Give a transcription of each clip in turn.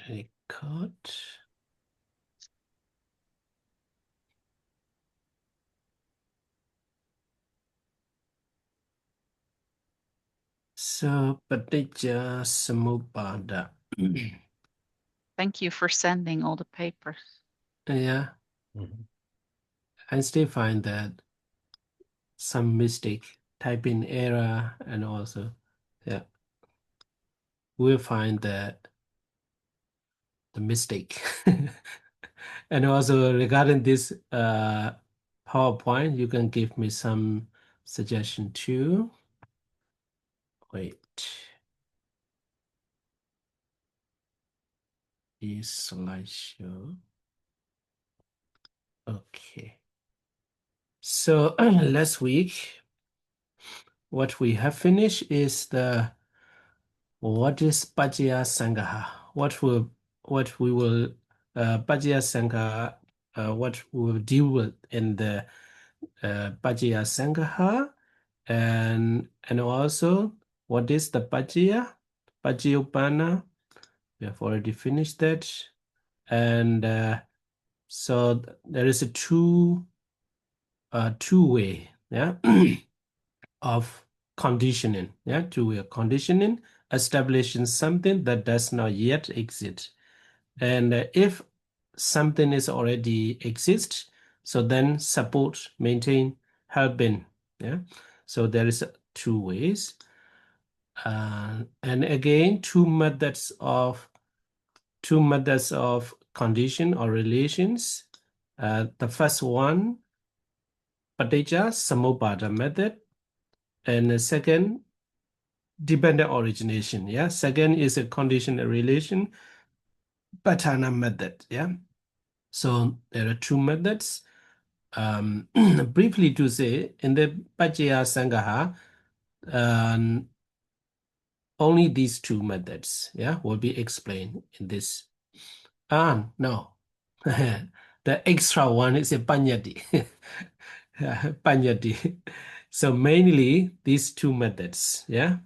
Record. So, Paṭiccasamuuppāda. Thank you for sending all the papers. Yeah. I still find that some mistake, typing error, and also, yeah, we'll find that the mistake. And also regarding this PowerPoint, you can give me some suggestion too. Wait. This slideshow. Okay. So last week, what we have finished is what is Paṭicca Sangaha? What we will Paṭicca Sangaha, what we will deal with in the Paṭicca Sangaha, and also what is the Paṭiccappana? We have already finished that, and so there is a two way, yeah, of conditioning, yeah, two-way conditioning, establishing something that does not yet exist. And if something is already exists, so then support, maintain, helping, yeah. So there is two ways. And again, two methods of condition or relations. The first one, Paṭiccasamuuppāda method, and the second, dependent origination. Yeah, second is a conditional relation, Paṭṭhana method. Yeah, so there are two methods. Briefly to say, in the Paṭicca Sangaha, only these two methods, yeah, will be explained in this. No, the extra one is a Paññatti. Paññatti. So mainly these two methods, yeah.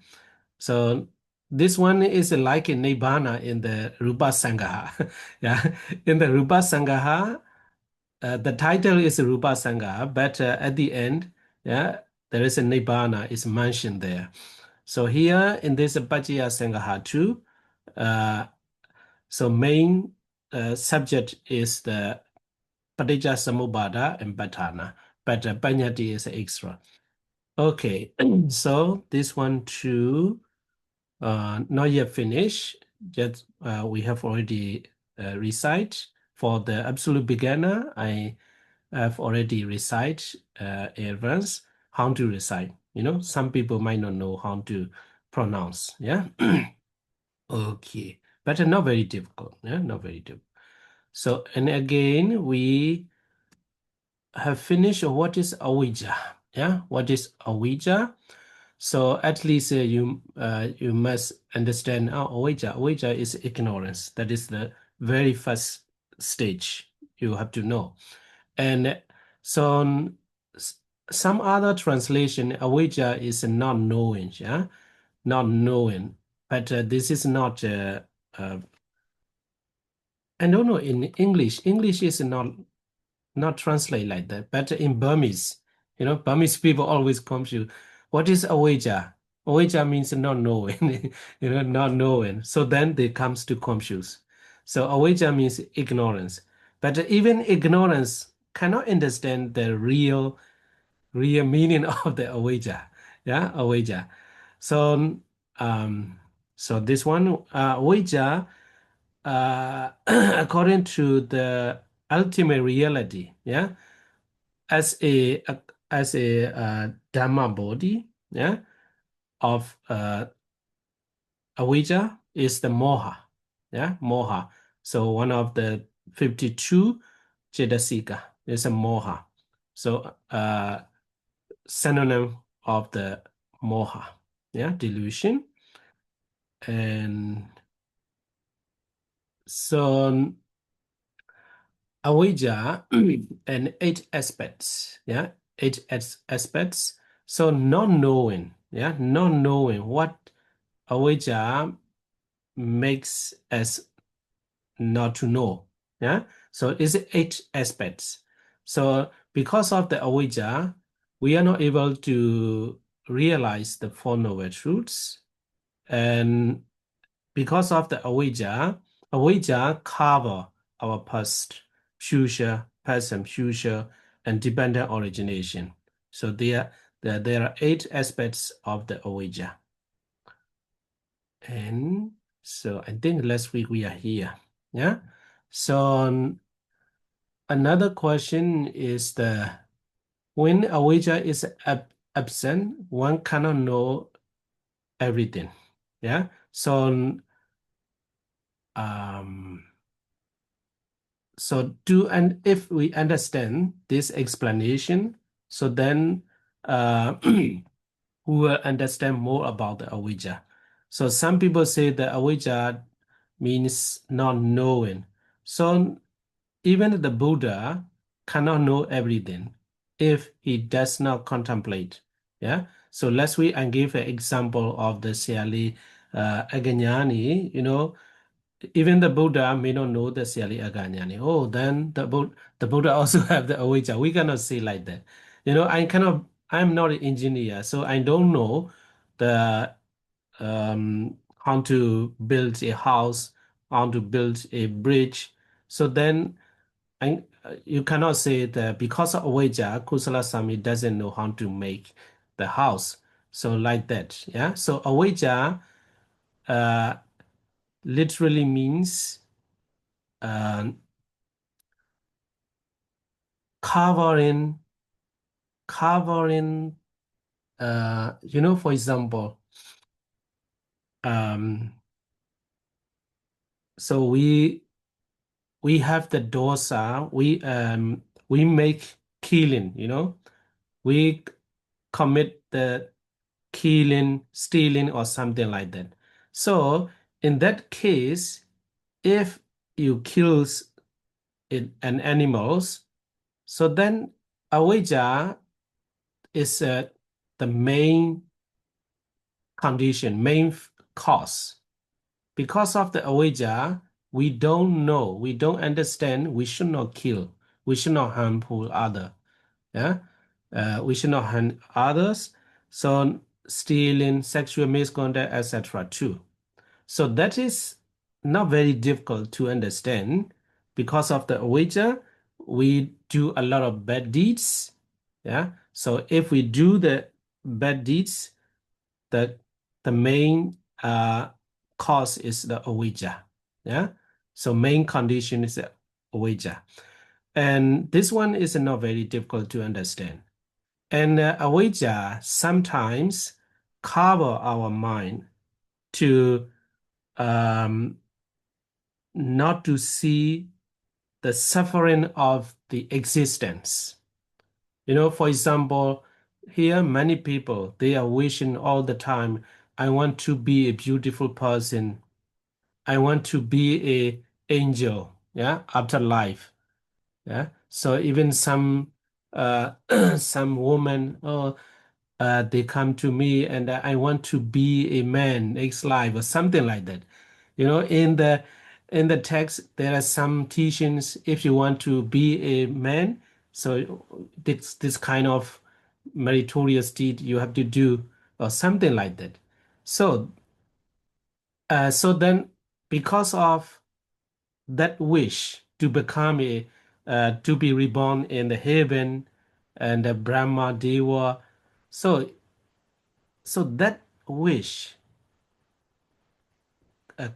So this one is like a Nibbana in the Rupa Sangaha. Yeah, in the Rupa Sangaha, the title is Rupa Sangaha, but at the end, yeah, there is a Nibbana is mentioned there. So here in this Paṭicca Sangaha too, so main subject is the Paṭiccasamuuppāda and Paṭṭhana, but Paññatti is extra. Okay, so this one too, not yet finished. Just we have already recite. For the absolute beginner, I have already recite advanced how to recite. You know, some people might not know how to pronounce. Yeah. Okay, but not very difficult. Yeah, not very difficult. So, and again, we have finished what is avijjā. Yeah, what is avijjā? So at least you must understand avijjā. Avijjā is ignorance. That is the very first stage you have to know. And so some other translation, avijjā is not knowing, yeah, not knowing. But this is not. I don't know in English. English is not translate like that. But in Burmese, Burmese people always confuse. What is avijjā? Avijjā means not knowing, not knowing. So then they comes to confuse. So avijjā means ignorance. But even ignorance cannot understand the real meaning of the avijjā. Yeah, avijjā. So so this one avijjā, according to the ultimate reality, yeah, as a Dhamma body, yeah, of avijjā is the moha, yeah, moha. So one of the 52 cetasika is a moha. So synonym of the moha, yeah, delusion. And so avijjā and 8 aspects, yeah, 8 aspects. So not knowing, yeah, not knowing what avijjā makes us not to know. Yeah. So it's 8 aspects. So because of the avijjā, we are not able to realize the Four Noble Truths. And because of the avijjā cover our past, future, present, future, and dependent origination. So there are 8 aspects of the avijjā. And so I think last week we are here. Yeah. So another question is when avijjā is absent, one cannot know everything. Yeah. So and if we understand this explanation, so then we will understand more about the avijjā. So some people say the avijjā means not knowing. So even the Buddha cannot know everything if he does not contemplate. Yeah. So let's we and give an example of the Siali Aganyani. Even the Buddha may not know the Siali Aganyani. Oh, then the Buddha also have the avijjā. We cannot say like that. I'm not an engineer, so I don't know the how to build a house, how to build a bridge. So then you cannot say that because of avijjā, Kusalasami doesn't know how to make the house. So like that, yeah. So avijjā literally means covering, for example, so we have the dosa, we make killing, we commit the killing, stealing, or something like that. So in that case, if you kill an animals, so then avijjā is the main condition, main cause. Because of the avijjā, we don't know, we don't understand, we should not kill, we should not harmful other. Yeah, we should not harm others. So stealing, sexual misconduct, etc. too. So that is not very difficult to understand. Because of the avijjā, we do a lot of bad deeds. Yeah. So if we do the bad deeds, the main cause is the avijjā. Yeah. So main condition is the avijjā. And this one is not very difficult to understand. And avijjā sometimes cover our mind to not to see the suffering of the existence. For example, here many people, they are wishing all the time, I want to be a beautiful person. I want to be an angel, yeah, after life. Yeah. So even some some woman, they come to me and I want to be a man next life or something like that. In the text there are some teachings. If you want to be a man, so this kind of meritorious deed you have to do or something like that. So then because of that wish to become to be reborn in the heaven and the Brahma Deva. So that wish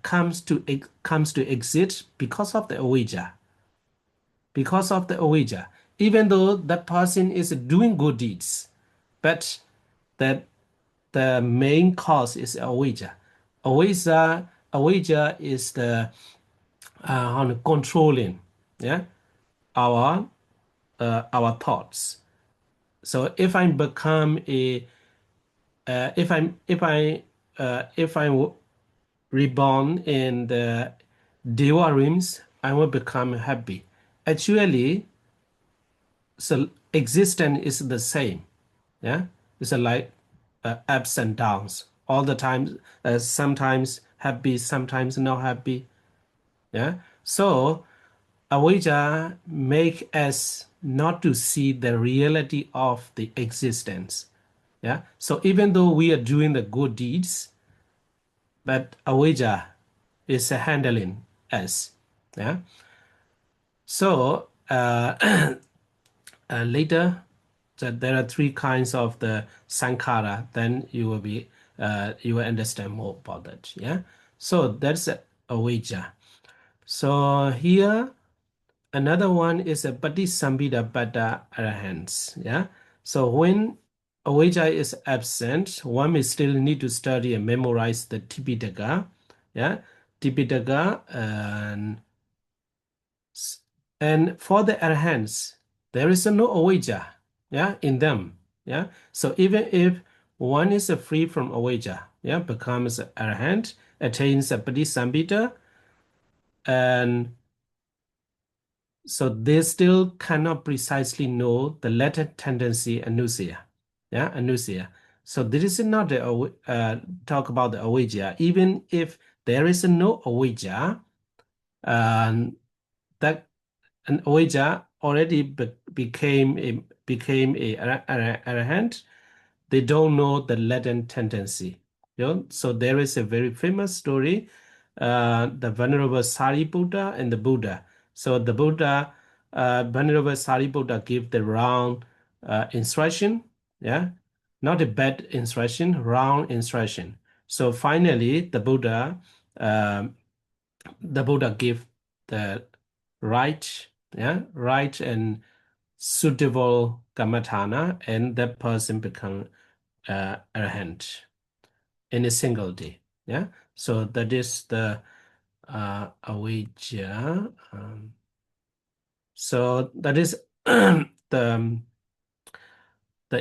comes to exist because of the avijjā. Because of the avijjā, even though that person is doing good deeds, but that the main cause is avijjā. Avijjā is the controlling, yeah, our thoughts. So if I become if I'm reborn in the Deva realms, I will become happy. Actually, so existence is the same. Yeah, it's like ups and downs all the time. Sometimes happy, sometimes not happy. Yeah. So avijjā make us not to see the reality of the existence. Yeah. So even though we are doing the good deeds, but avijjā is handling us. Yeah. So later, that there are three kinds of the saṅkhāra. Then you will understand more about that. Yeah. So that's avijjā. So here another one is a Paṭiccasamuuppāda arahants. Yeah. So when avijjā is absent, one may still need to study and memorize the Tipitaka. Yeah. Tipitaka and for the arahants, there is no avijjā, yeah, in them. Yeah. So even if one is free from avijjā, yeah, becomes arahant, attains a Paṭiccasamuuppāda, and so they still cannot precisely know the latent tendency anusia. Yeah, anusia. So this is not the talk about the avijjā. Even if there is no avijjā, that an avijjā already became a arahant, they don't know the latent tendency. You know? So there is a very famous story, the Venerable Sariputta and the Buddha. So the Buddha, Venerable Sariputta gave the wrong instruction, yeah, not a bad instruction, wrong instruction. So finally, the Buddha gave the right, yeah, right and suitable kammatthana, and that person become arahant in a single day. Yeah. So that is the avijjā. So that is the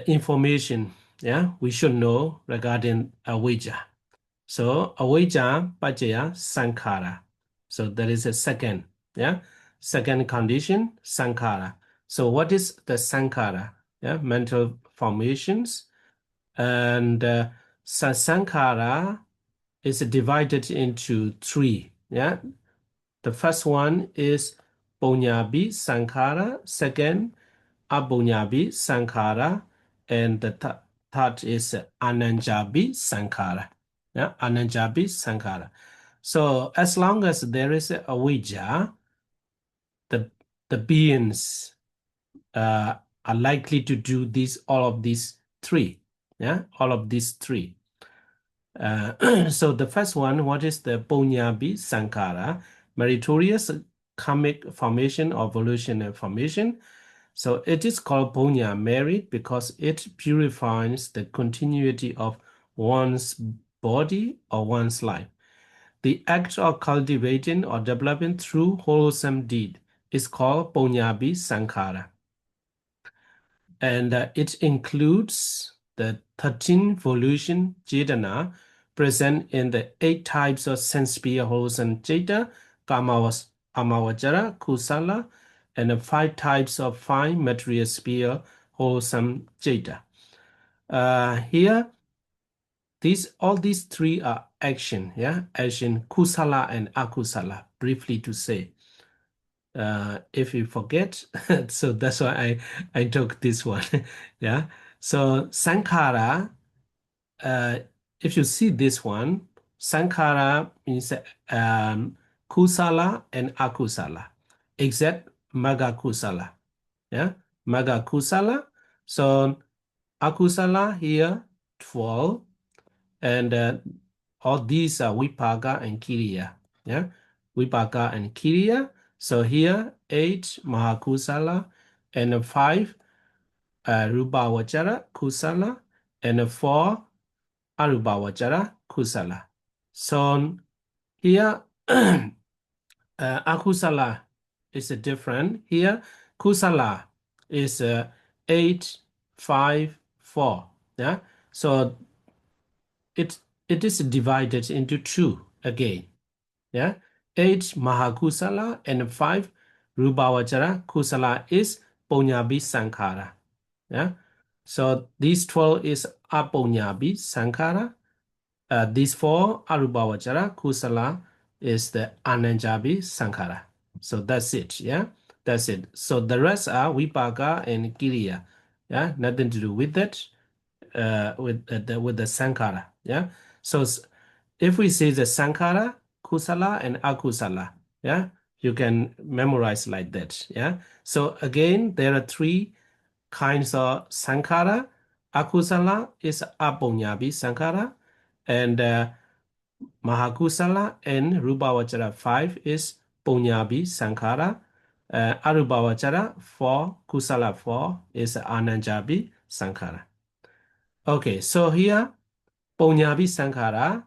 information, yeah, we should know regarding avijjā. So avijjā paccaya saṅkhāra. So that is a second, yeah, second condition, saṅkhāra. So what is the saṅkhāra? Yeah, mental formations. And saṅkhāra is divided into three. Yeah, the first one is puññābhi saṅkhāra, second apuññābhi saṅkhāra, and the third is anaññābhi saṅkhāra. Yeah, anaññābhi saṅkhāra. So as long as there is a avijjā, the beings are likely to do all of these three. Yeah, all of these three. So the first one, what is the puññābhi saṅkhāra? Meritorious karmic formation or volitional formation. So it is called puññā, merit, because it purifies the continuity of one's body or one's life. The act of cultivating or developing through wholesome deed is called puññābhi saṅkhāra. And it includes the 13 volition cetana present in the 8 types of sense-sphere wholesome citta, kamavajjara, kusala, and the 5 types of fine material sphere wholesome citta. Here, all these three are action, yeah, action, kusala and akusala, briefly to say. If you forget, so that's why I took this one. Yeah. So saṅkhāra, if you see this one, saṅkhāra means kusala and akusala, except magga kusala. Yeah, magga kusala. So akusala here 12, and all these are vipaka and kiriya. Yeah, vipaka and kiriya. So here 8 mahakusala and 5 rupavajjara kusala and 4 arupavajjara kusala. So here akusala is different. Here kusala is 8, 5, 4. Yeah. So it is divided into 2 again. Yeah. 8 mahakusala and 5 rupavajjara kusala is puññābhi saṅkhāra. Yeah. So these 12 is apuññābhi saṅkhāra. These 4 arupavajjara kusala is the anaññābhi saṅkhāra. So that's it. Yeah, that's it. So the rest are vipaka and kiriya. Yeah, nothing to do with that. With the saṅkhāra. Yeah. So if we say the saṅkhāra, kusala and akusala, yeah, you can memorize like that. Yeah. So again, there are three kinds of saṅkhāra. Akusala is apuññāpi saṅkhāra, and Mahakusala and Rupavachara 5 is Puññāpi saṅkhāra. Arupavachara 4, Kusala 4 is Ananjapi saṅkhāra. Okay, so here Puññāpi saṅkhāra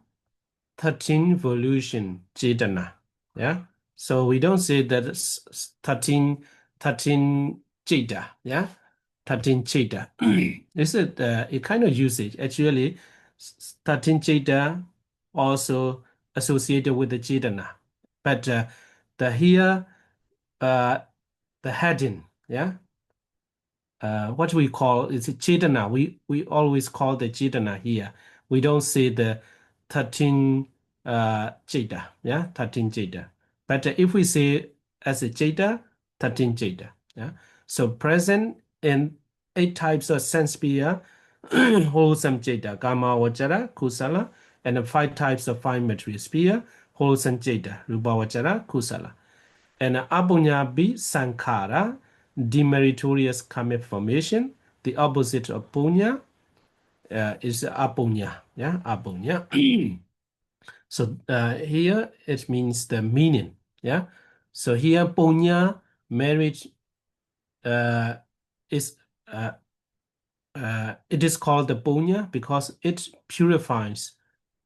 13 volution Cetana. Yeah. So we don't say that it's 13 Ceta. Yeah. 13 Ceta. Is it a kind of usage? Actually, 13 Ceta also associated with the Cetana. But the here the heading, yeah. What we call is Cetana. We always call the Cetana here. We don't say the 13 Ceta, yeah, 13 Ceta. But if we say as a Ceta, 13 Ceta, yeah. So present in 8 types of sense sphere, wholesome Ceta, Kama, Vachara, Kusala, and the 5 types of fine material sphere, wholesome Ceta, Rupa, Vachara, Kusala. And apuññāpi saṅkhāra, demeritorious karmic formation. The opposite of punya is apunya. Yeah, apunya. So here it means the meaning. Yeah. So here punya, marriage, is it is called the punya because it purifies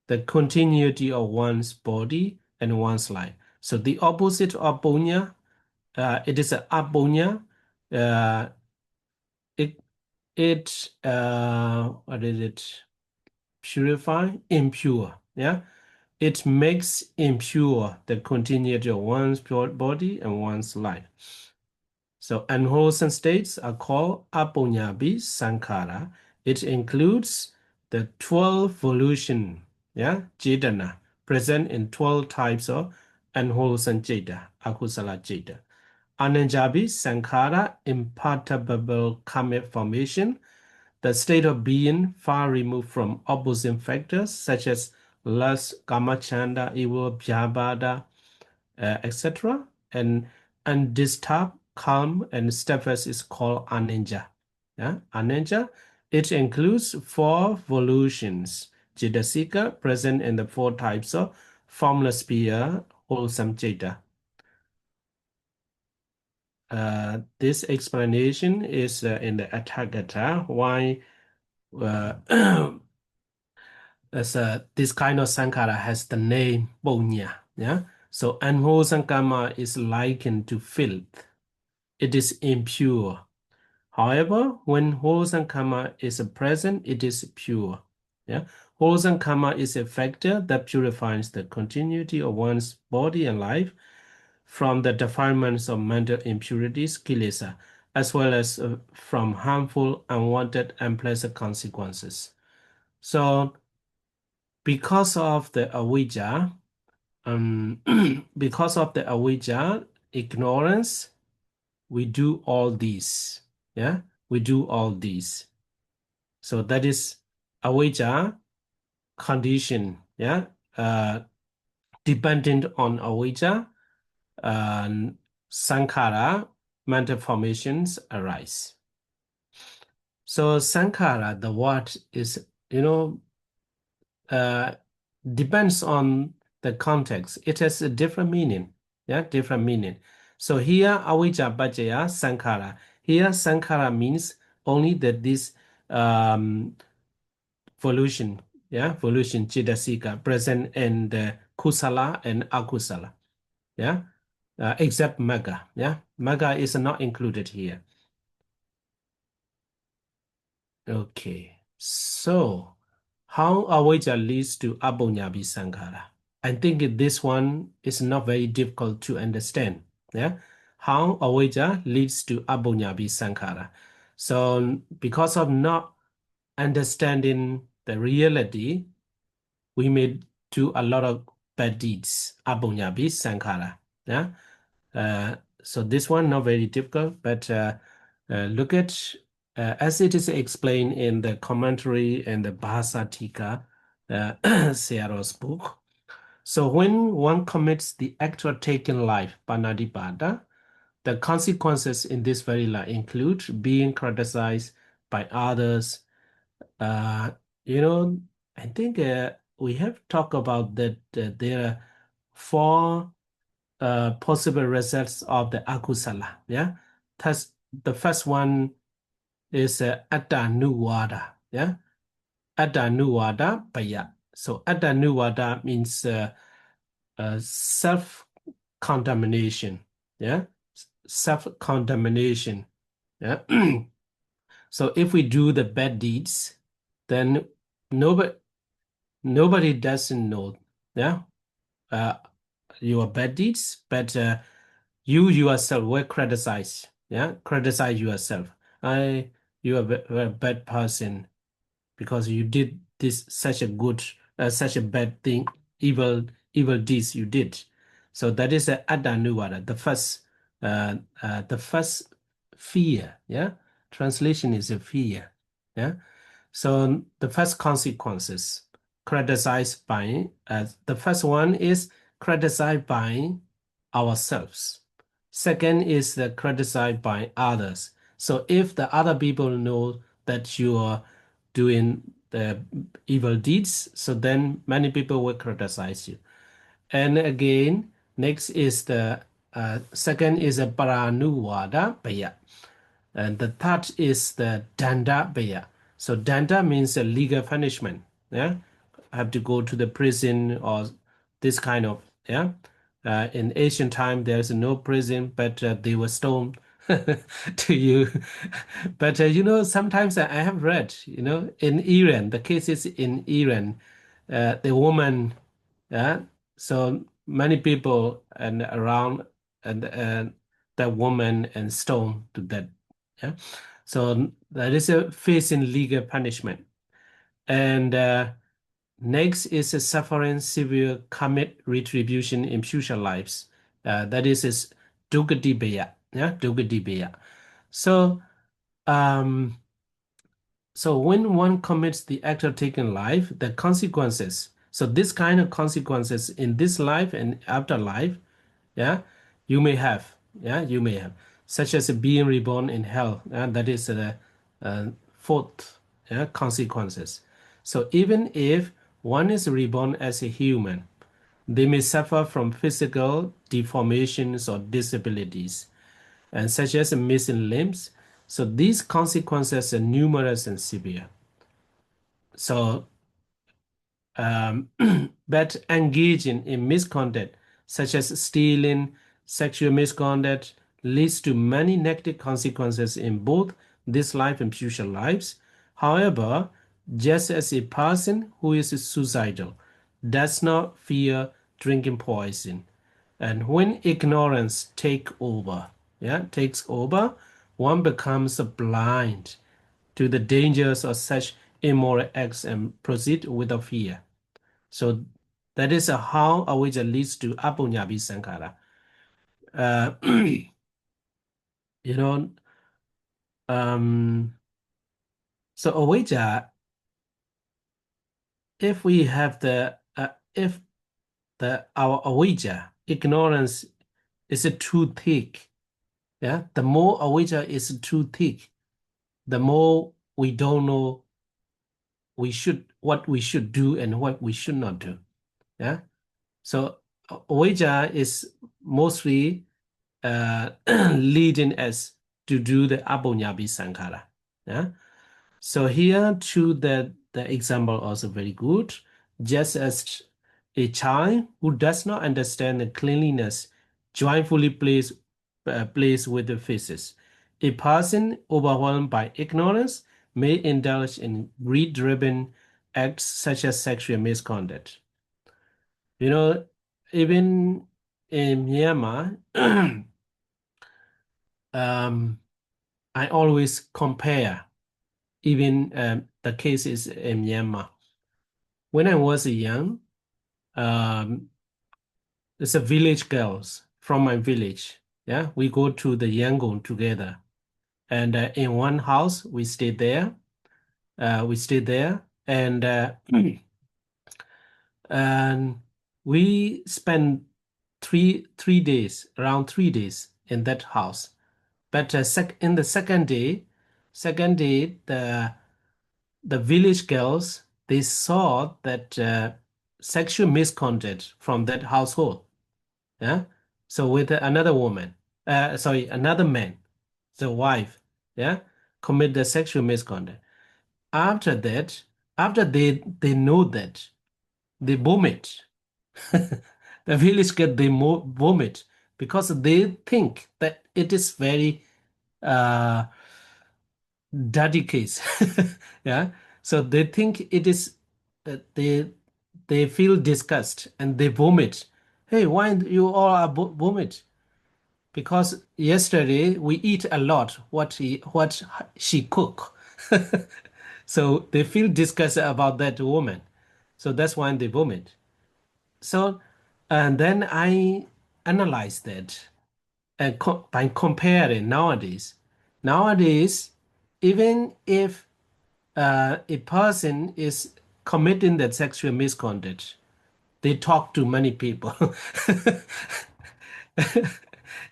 the continuity of one's body and one's life. So the opposite of punya, it is a apunya. What is it? Purify, impure. Yeah, it makes impure the continuity of one's body and one's life. So unwholesome states are called apuññāpi saṅkhāra. It includes the 12 volution, yeah, cetana, present in 12 types of unwholesome ceta, akusala ceta. Ananjapi saṅkhāra, imperturbable karmic formation, the state of being far removed from opposing factors such as lust, kamachanda, evil, vyabhada, etc. And undisturbed, calm, and steadfast is called ananja. Yeah? Ananja. It includes 4 volutions, Cetasika, present in the 4 types of formless sphere, wholesome ceta. This explanation is in the Atthagata why this kind of saṅkhāra has the name punya. Yeah. So unwholesome karma is likened to filth. It is impure. However, when wholesome karma is present, it is pure. Yeah. Wholesome karma is a factor that purifies the continuity of one's body and life from the defilements of mental impurities, kilesa, as well as from harmful, unwanted, unpleasant consequences. So, because of the avijjā, because of the avijjā, ignorance, we do all these. Yeah, we do all these. So that is avijjā condition. Yeah, dependent on avijjā, saṅkhāra, mental formations arise. So saṅkhāra, the word is, depends on the context. It has a different meaning. Yeah, different meaning. So here, avijjā paccaya saṅkhāra. Here, saṅkhāra means only that this volution, yeah, volution cetasika present in the kusala and akusala. Yeah, except magga. Yeah, magga is not included here. Okay, so how avijjā leads to apuññāpi saṅkhāra? I think this one is not very difficult to understand. Yeah, how avijjā leads to apuññāpi saṅkhāra. So because of not understanding the reality, we may do a lot of bad deeds, apuññāpi saṅkhāra. Yeah, So this one not very difficult, but look at as it is explained in the commentary and the Bahasa Tika, Sayadaw's book. So when one commits the act of taking life, panadipada, the consequences in this very life include being criticized by others. You know, I think we have talked about that there are four possible results of the akusala. Yeah, that's the first one is atta nuwada. Yeah, atta nuwada baya. So atta nuwada means self-condemnation. Yeah, self-condemnation. Yeah. So if we do the bad deeds, then nobody doesn't know. Yeah. Uh, your bad deeds, but you yourself will criticize. Yeah, criticize yourself. You are a bad person because you did this such a bad thing, evil deeds you did. So that is a adanuwada, the first fear. Yeah, translation is a fear. Yeah, so the first consequences criticized by the first one is criticized by ourselves. Second is the criticized by others. So if the other people know that you are doing the evil deeds, so then many people will criticize you. And again, next is the second is a paranuwada baya. And the third is the danda baya. So danda means a legal punishment. Yeah, have to go to the prison or this kind of, yeah. In ancient time, there's no prison, but they were stoned to you. But sometimes I have read, in Iran, the cases in Iran, the woman, yeah, so many people and around and that woman and stoned to death. Yeah, so that is a facing legal punishment. And next is a suffering severe karmic retribution in future lives. That is Dugadibeya. Yeah, Dugadibeya. So, um, so when one commits the act of taking life, the consequences. So this kind of consequences in this life and afterlife, yeah, you may have, yeah, you may have, such as being reborn in hell. That is the fourth, yeah, consequences. So even if one is reborn as a human, they may suffer from physical deformations or disabilities, and such as missing limbs. So these consequences are numerous and severe. So, but engaging in misconduct, such as stealing, sexual misconduct, leads to many negative consequences in both this life and future lives. However, just as a person who is suicidal does not fear drinking poison, and when ignorance takes over, one becomes blind to the dangers of such immoral acts and proceed without fear. So that is how avijjā leads to apuññāpi saṅkhāra. Uh, you know, so avijjā, if we have if our avijjā, ignorance is too thick, yeah, the more avijjā is too thick, the more we don't know what we should do and what we should not do. Yeah. So avijjā is mostly leading us to do the apuññāpi saṅkhāra. Yeah. So here too the example also very good. Just as a child who does not understand the cleanliness joyfully plays with the fishes. A person overwhelmed by ignorance may indulge in greed-driven acts such as sexual misconduct. Even in Myanmar, I always compare even the cases in Myanmar. When I was young, there's a village girls from my village. Yeah, we go to the Yangon together, and in one house we stayed there. And and we spent three days, around 3 days in that house. But in the second day, the village girls, they saw that sexual misconduct from that household. Yeah. So with another woman, another man, the wife, yeah, commit the sexual misconduct. After that, after they know that, they vomit. The village girl, they vomit because they think that it is very uh dirty case. Yeah, so they think it is they feel disgust and they vomit. Hey, why you all are vomit? Because yesterday we eat a lot what she cook. So they feel disgust about that woman, so that's why they vomit. So and then I analyze that and by comparing nowadays, even if a person is committing that sexual misconduct, they talk to many people.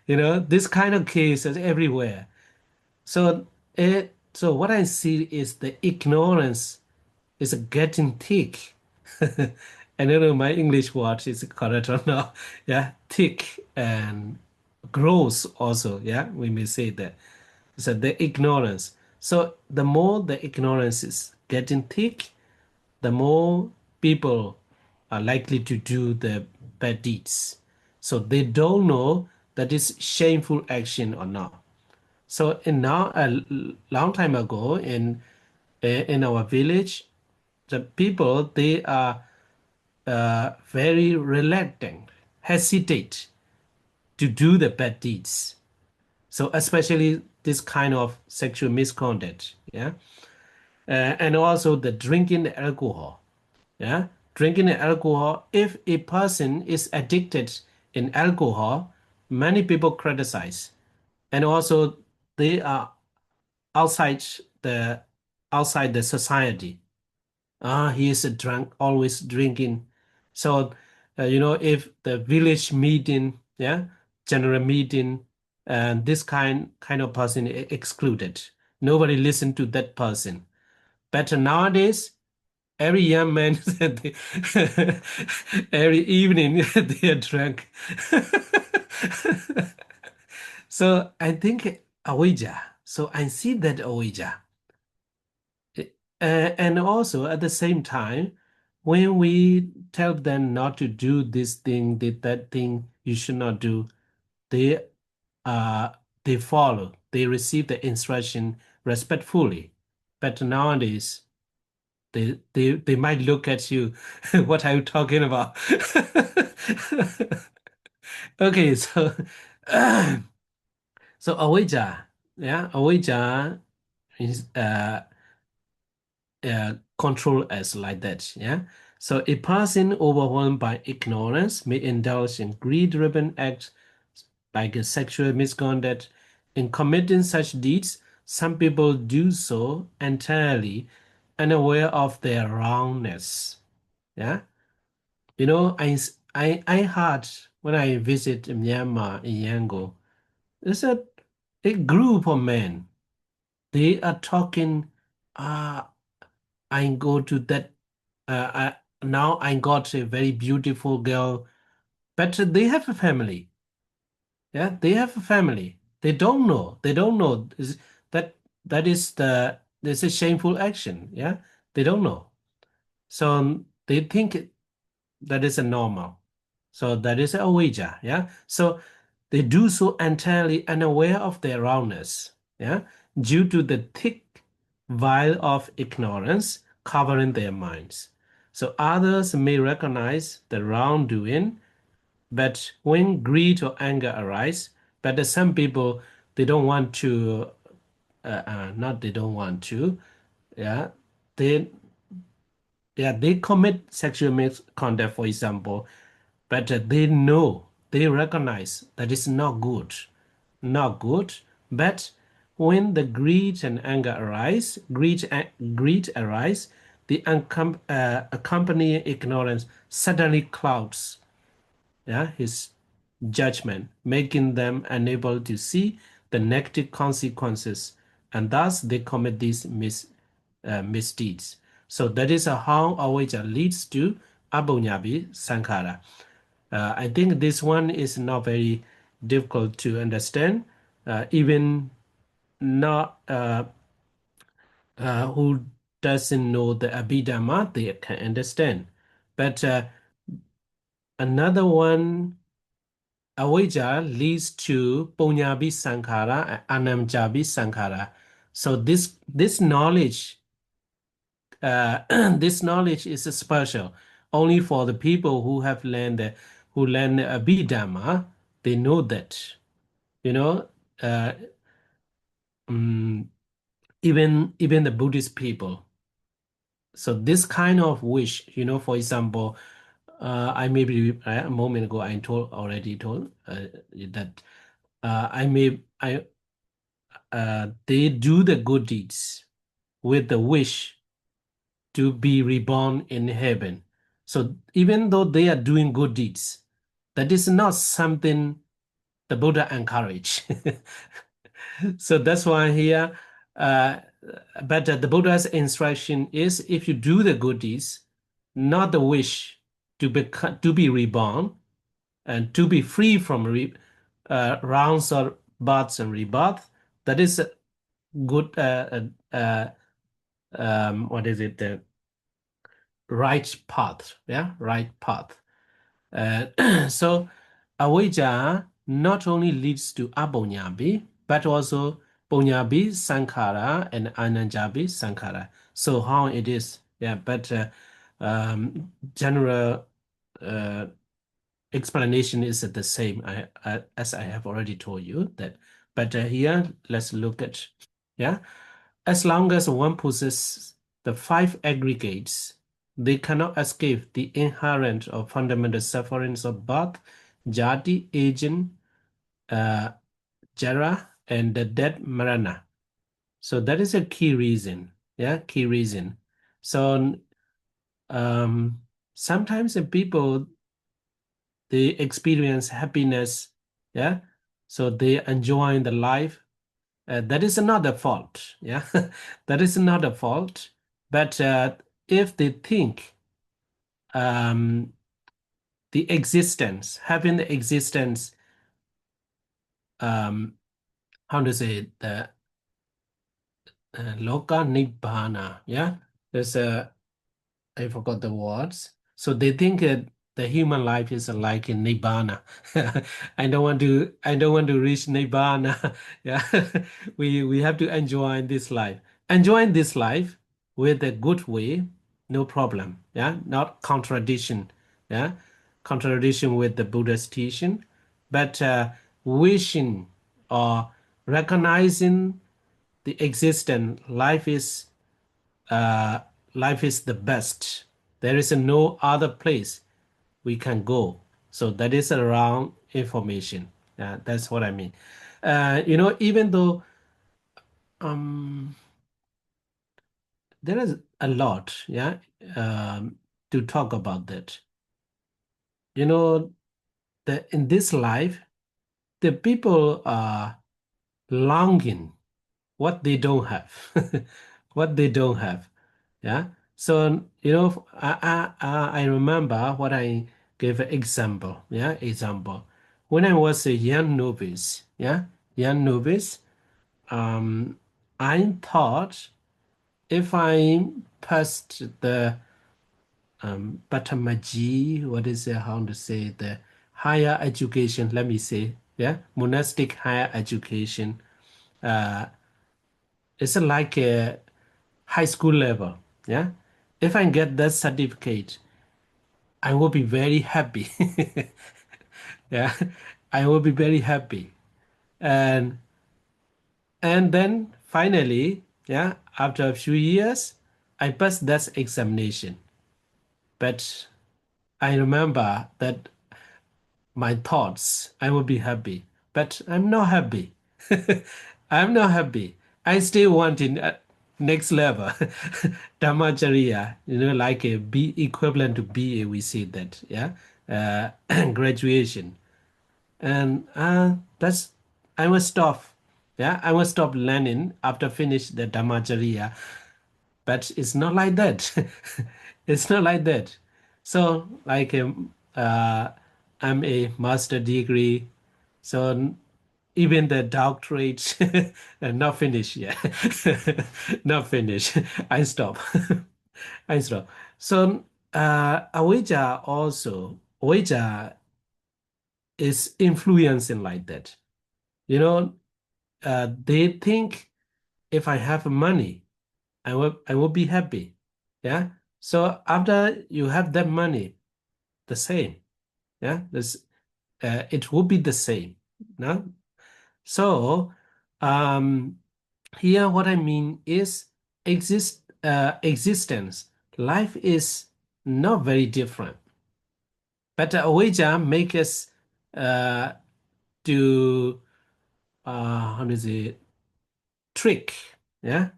This kind of cases everywhere. So what I see is the ignorance is getting thick. I don't know my English word is correct or not. Yeah, thick and gross also. Yeah, we may say that. So the ignorance. So the more the ignorance is getting thick, the more people are likely to do the bad deeds. So they don't know that is shameful action or not. So in now a long time ago in our village, the people they are very reluctant, hesitate to do the bad deeds. So especially this kind of sexual misconduct, yeah, and also the drinking alcohol, yeah, drinking alcohol. If a person is addicted in alcohol, many people criticize, and also they are outside the outside the society. Ah, he is a drunk, always drinking. So, if the village meeting, yeah, general meeting, and this kind of person excluded. Nobody listened to that person. But nowadays, every young man, every evening, they are drunk. So I think avijjā. So I see that avijjā. And also at the same time, when we tell them not to do this thing, that thing you should not do, they uh they follow, they receive the instruction respectfully. But nowadays, they might look at you, what are you talking about? Okay, so so avijjā, yeah, avijjā is control us like that. Yeah. So a person overwhelmed by ignorance may indulge in greed-driven acts like a sexual misconduct. In committing such deeds, some people do so entirely unaware of their wrongness. Yeah. I heard when I visit Myanmar in Yangon, there's a group of men. They are talking. Uh, I go to that. Now I got a very beautiful girl, but they have a family. Yeah, they have a family. They don't know. They don't know that that is there's a shameful action. Yeah, they don't know. So they think that is a normal. So that is a avijjā. Yeah. So they do so entirely unaware of their wrongness. Yeah, due to the thick veil of ignorance covering their minds. So others may recognize the wrongdoing, but when greed or anger arise, but some people they don't want to, not they don't want to, yeah, they they commit sexual misconduct, for example, but they know they recognize that it's not good. not good. But when the greed and anger arise, greed arise, the accompanying ignorance suddenly clouds, yeah, his judgment, making them unable to see the negative consequences, and thus they commit these misdeeds. So that is how avijjā leads to abhidhammattha sangaha. I think this one is not very difficult to understand. Even not who doesn't know the Abhidhamma, they can understand. But another one, avijjā leads to puññābhi saṅkhāra and anamjābhi saṅkhāra. So this knowledge, this knowledge is special only for the people who have learned Abhidhamma. They know that, you know, even the Buddhist people. So this kind of wish, for example, I maybe a moment ago I already told that they do the good deeds with the wish to be reborn in heaven. So even though they are doing good deeds, that is not something the Buddha encouraged. So that's why here, but the Buddha's instruction is if you do the good deeds, not the wish to be reborn and to be free from rounds or births and rebirth, that is a good, what is it, the right path, yeah, right path. So avijjā not only leads to abhidhammattha, but also puññābhi saṅkhāra and anamjābhi saṅkhāra. So how it is, yeah, but general explanation is the same as I have already told you that. But here, let's look at, yeah, as long as one possesses the five aggregates, they cannot escape the inherent or fundamental sufferings of birth, jati, aging, jara, and the death, marana. So that is a key reason. Yeah, key reason. So sometimes the people, they experience happiness. Yeah, so they enjoy the life. That is another fault. Yeah, that is another fault. But if they think the existence, having the existence, how to say it, the loka nibbana, yeah, there's I forgot the words. So they think that the human life is like in nibbana. I don't want to reach nibbana. Yeah, we have to enjoy this life. Enjoying this life with a good way, no problem. Yeah, not contradiction. Yeah, contradiction with the Buddha's teaching, but wishing or recognizing the existence, life is the best. There is no other place we can go. So that is a wrong information. That's what I mean. Even though there is a lot, yeah, to talk about that. In this life, the people are longing what they don't have, what they don't have. Yeah. So, I remember what I gave an example. Yeah. Example. When I was a young novice, yeah, young novice, I thought if I passed the Patamaji, what is it, how to say, the higher education, let me say, yeah, monastic higher education, it's like a high school level, yeah. If I get that certificate, I will be very happy. Yeah, I will be very happy. And then finally, yeah, after a few years, I passed that examination. But I remember that my thoughts, I will be happy. but I'm not happy. I'm not happy. I still want in next level. Dhammacharya, like a B equivalent to BA, we say that, yeah, graduation. And that's, I will stop. Yeah, I will stop learning after finish the Dhammacharya. But it's not like that. It's not like that. So, like, I'm a master degree, so even the doctorate not finished yet. Not finished. I stop. I stop. So, avijjā also, avijjā is influencing like that. They think if I have money, I will be happy. Yeah. So after you have that money, the same. Yeah. It will be the same. No? So um, here what I mean is existence. Life is not very different. But avijjā make us uh, to how does it trick? Yeah.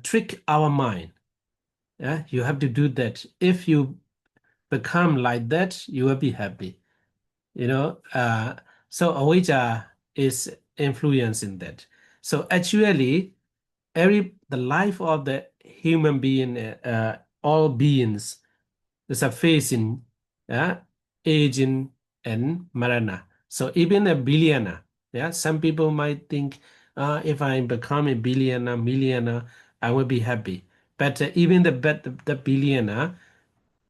Trick our mind. Yeah, you have to do that. If you become like that, you will be happy. You know, so avijjā is influencing that. So actually, the life of the human being, all beings, is a facing, yeah, aging and marana. So even a billionaire, yeah, some people might think, if I become a billionaire, millionaire, I will be happy. But even the billionaire,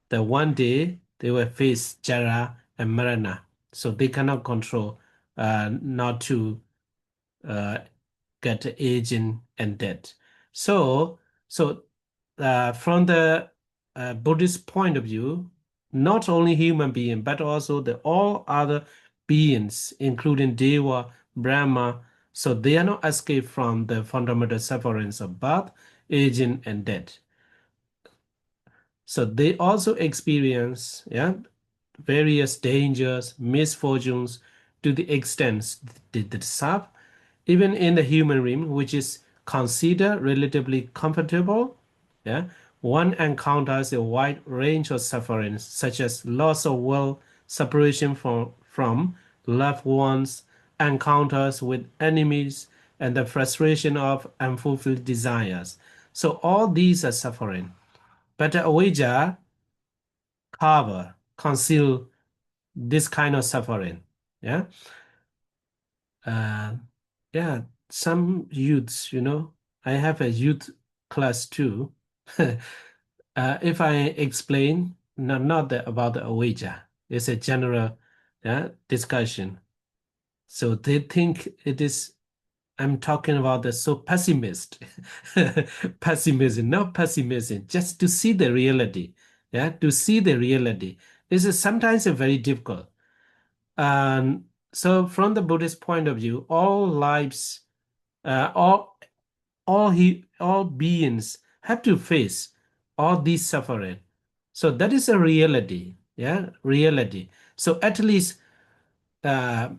the one day they will face jara and marana, so they cannot control not to uh, get aging and death. So from the Buddhist point of view, not only human being, but also the all other beings, including Deva, Brahma, so they are not escaped from the fundamental sufferings of birth, aging, and death. So they also experience, yeah, various dangers, misfortunes to the extent they deserve, even in the human realm, which is considered relatively comfortable. Yeah, one encounters a wide range of sufferings, such as loss of will, separation from loved ones, encounters with enemies, and the frustration of unfulfilled desires. So all these are suffering. But the avijjā conceal this kind of suffering. Yeah. Uh, yeah. Some youths, I have a youth class too. If I explain, not about the avijjā, it's a general, yeah, discussion. So they think it is, I'm talking about the so pessimist, pessimism, not pessimism, just to see the reality. Yeah, to see the reality. This is sometimes very difficult. And so, from the Buddhist point of view, all lives, all beings have to face all these suffering. So that is a reality. Yeah, reality. So at least, uh,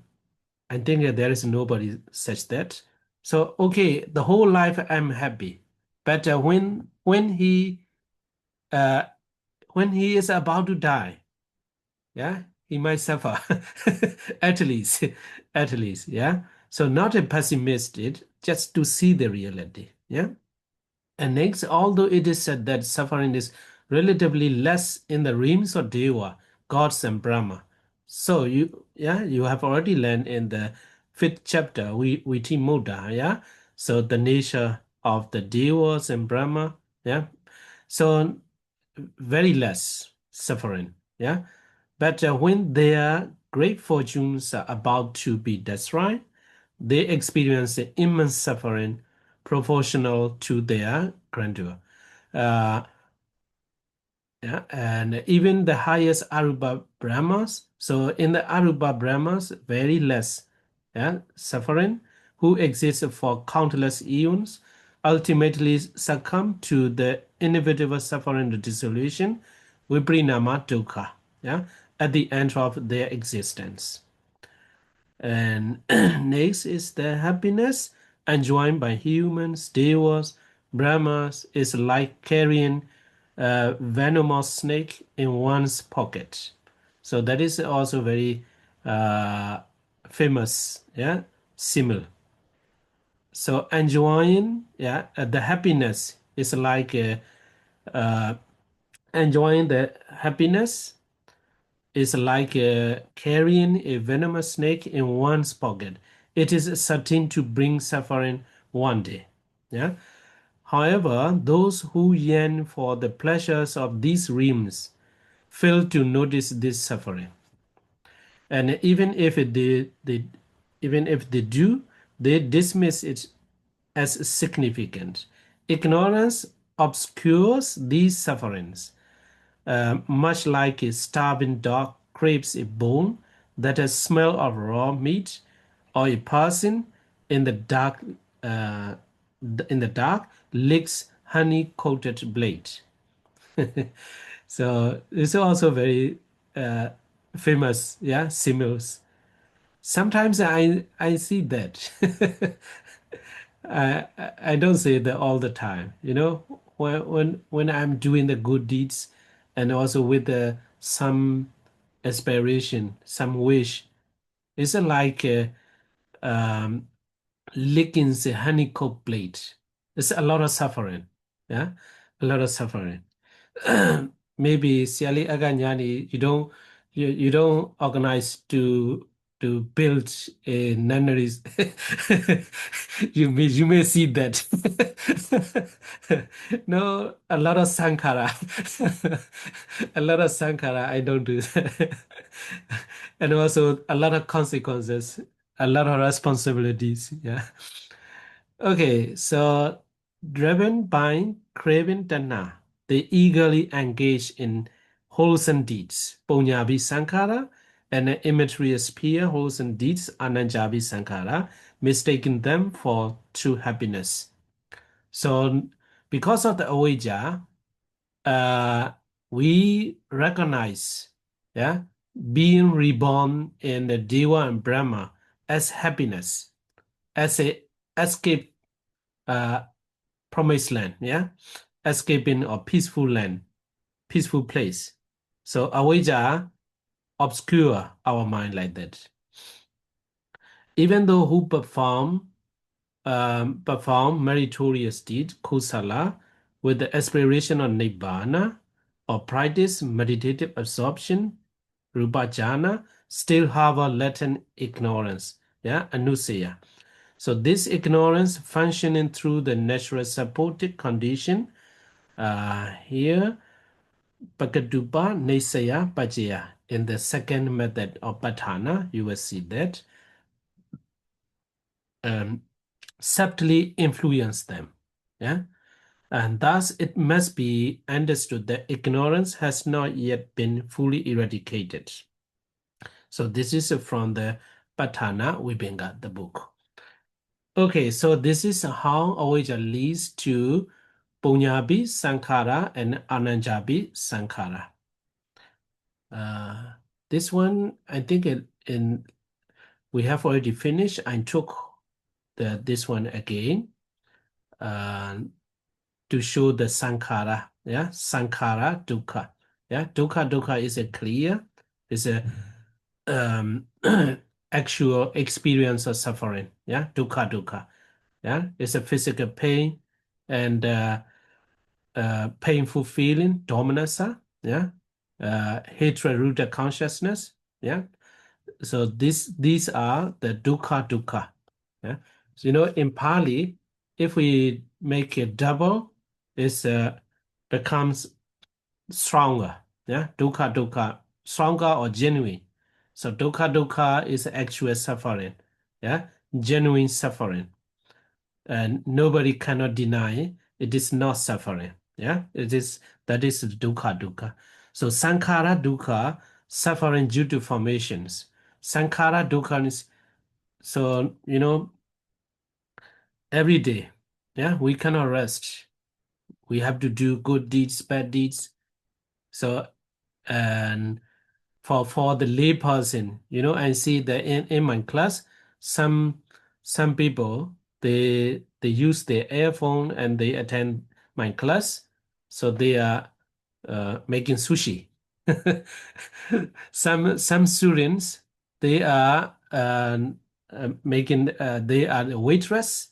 I think that there is nobody such that. So okay, the whole life I'm happy, but uh, when he is about to die, yeah, he might suffer. At least, at least, yeah. So not a pessimist, just to see the reality, yeah. And next, although it is said that suffering is relatively less in the realms of Deva, gods and Brahma. So you have already learned in the fifth chapter, we Muda, yeah. So the nature of the Devas and Brahma, yeah. So very less suffering, yeah. But when their great fortunes are about to be destroyed, they experience immense suffering proportional to their grandeur. Uh, yeah, and even the highest Aruba Brahmas, so in the Aruba Brahmas, very less, yeah, suffering, who exist for countless eons, ultimately succumb to the inevitable suffering of dissolution, viprinama dukkha, yeah, at the end of their existence. And next is the happiness enjoyed by humans, devas, brahmas, is like carrying a venomous snake in one's pocket. So that is also very uh, famous, yeah, simile. So enjoying, yeah, the happiness is like uh, enjoying the happiness is like carrying a venomous snake in one's pocket. It is certain to bring suffering one day. Yeah. However, those who yearn for the pleasures of these realms fail to notice this suffering. And even if they do, they dismiss it as significant. Ignorance obscures these sufferings, much like a starving dog craves a bone that has smell of raw meat, or a person in the dark uh, licks honey-coated blade. So it's also very uh, famous, yeah, similes. Sometimes I see that. I don't say that all the time. When I'm doing the good deeds, and also with some aspiration, some wish, it's like um, licking the honeycomb plate. It's a lot of suffering. Yeah, a lot of suffering. Maybe Siali Aganyani, you don't organize to build a nunneries. You may see that. No, a lot of saṅkhāra. A lot of saṅkhāra, I don't do that. And also a lot of consequences, a lot of responsibilities. Yeah. Okay, so driven by craving tanha, they eagerly engage in wholesome deeds, Punyabi Saṅkhāra, and immaterial sphere wholesome deeds, Ananjabi Saṅkhāra, mistaking them for true happiness. So, because of the avijjā, we recognize, yeah, being reborn in the Deva and Brahma as happiness, as a escape promised land, yeah, escaping or peaceful land, peaceful place. So avijjā obscure our mind like that. Even though who perform meritorious deed, kusala, with the aspiration of nibbana, or practice meditative absorption, rupajana, still have a latent ignorance, yeah, anusaya. So this ignorance functioning through the natural supported condition, here, Pakadupa Nesaya Pajaya. In the second method of Patthana, you will see that subtly influence them. Yeah. And thus it must be understood that ignorance has not yet been fully eradicated. So this is from the Patthana Vibhanga, the book. Okay, so this is how avijjā leads to Punyabi Saṅkhāra and Ananjabi Saṅkhāra. This one, I think we have already finished. I took this one again to show the saṅkhāra. Yeah, saṅkhāra dukkha. Yeah, dukkha is a clear, is a actual experience of suffering. Yeah, dukkha. Yeah, it's a physical pain and painful feeling, dominanza. Yeah, hatred rooted consciousness. Yeah. So these are the dukkha. Yeah. So, in Pali, if we make it double, it becomes stronger. Yeah. Dukkha, stronger or genuine. So dukkha is actual suffering. Yeah. Genuine suffering. And nobody cannot deny it is not suffering. Yeah. That is dukkha. So saṅkhāra dukkha, suffering due to formations. Saṅkhāra dukkha is, so, every day, yeah, we cannot rest. We have to do good deeds, bad deeds. So, and for the lay person, I see that in my class, some people they use their earphone and they attend my class, so they are making sushi. Some students they are making they are a waitress,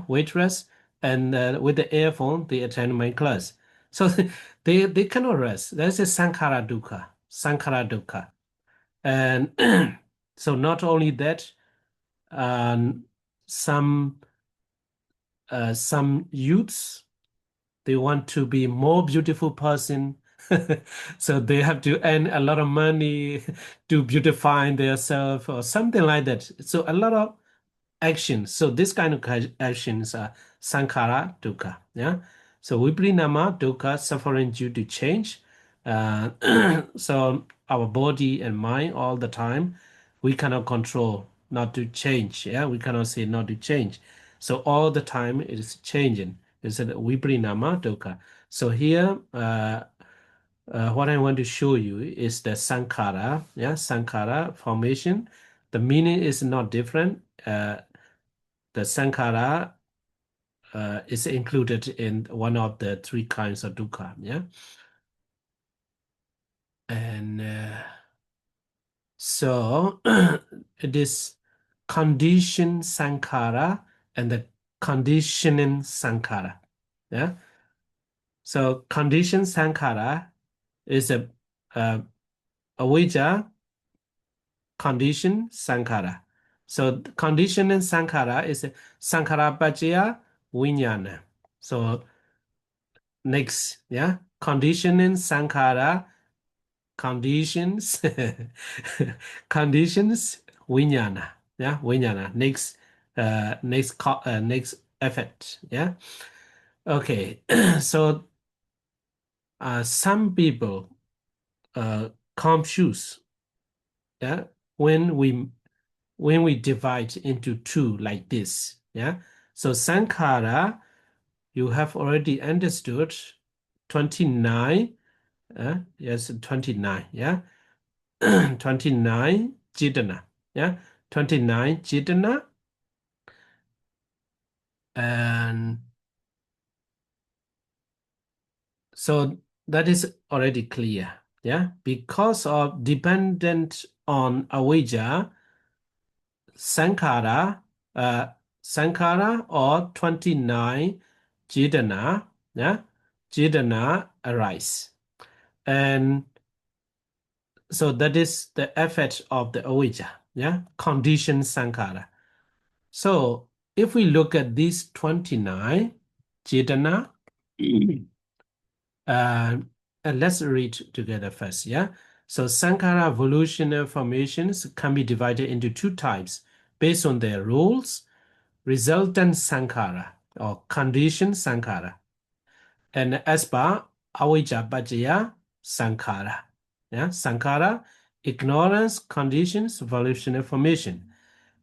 waitress, and with the earphone they attend my class. So they cannot rest. That's a saṅkhāra dukkha. And so not only that, some youths they want to be more beautiful person. So they have to earn a lot of money to beautify themselves or something like that. So a lot of actions. So this kind of actions are saṅkhāra dukkha. Yeah. So viññāṇa dukkha, suffering due to change. So our body and mind all the time, we cannot control not to change. Yeah, we cannot say not to change. So all the time it is changing. It's a viññāṇa dukkha. So here, what I want to show you is the saṅkhāra. Yeah, saṅkhāra formation. The meaning is not different. The saṅkhāra is included in one of the three kinds of dukkha. Yeah, and so it is conditioned saṅkhāra and the conditioning saṅkhāra. Yeah, so conditioned saṅkhāra is a avijjā condition saṅkhāra. So conditioning saṅkhāra is a saṅkhāra paccaya viññāṇa. So next, yeah, conditioning saṅkhāra conditions conditions viññāṇa. Yeah, viññāṇa. Next effect. Yeah. Okay. So some people confuse. Yeah, when we divide into two like this. Yeah. So saṅkhāra, you have already understood 29. Yes, 29. Yeah. 29 jitana. Yeah. 29 jitana. And so that is already clear. Yeah. Because of dependent on avijjā, saṅkhāra, saṅkhāra or 29 jitana, yeah, jitana arise. And so that is the effect of the avijjā, yeah, conditioned saṅkhāra. So if we look at these 29 jitana, let's read together first, yeah. So saṅkhāra evolutionary formations can be divided into two types based on their rules: resultant saṅkhāra or conditioned saṅkhāra, and as per avijjā paccaya saṅkhāra. Yeah, saṅkhāra, ignorance, conditions, evolutionary formation.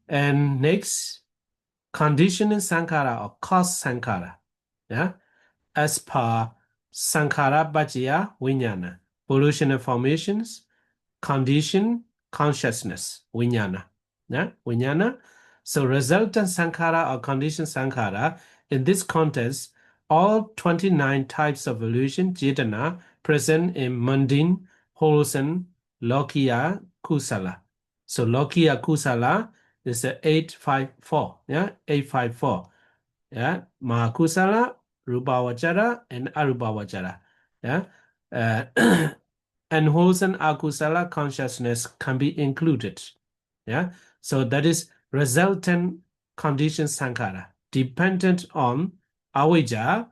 And next, conditioning saṅkhāra or cause saṅkhāra. Yeah, as per saṅkhāra paccaya viññāṇa, evolutionary formations, condition, consciousness, viññāṇa. Yeah, viññāṇa. So resultant saṅkhāra or conditioned saṅkhāra, in this context, all 29 types of evolution, jitana, present in mundane, wholesome, lokiya, kusala. So lokiya kusala is the 854. Yeah, 854. Yeah, mahakusala, rupavajara, and arupavajara. Yeah, and wholesome akusala consciousness can be included. Yeah, so that is resultant condition saṅkhāra, dependent on avijjā,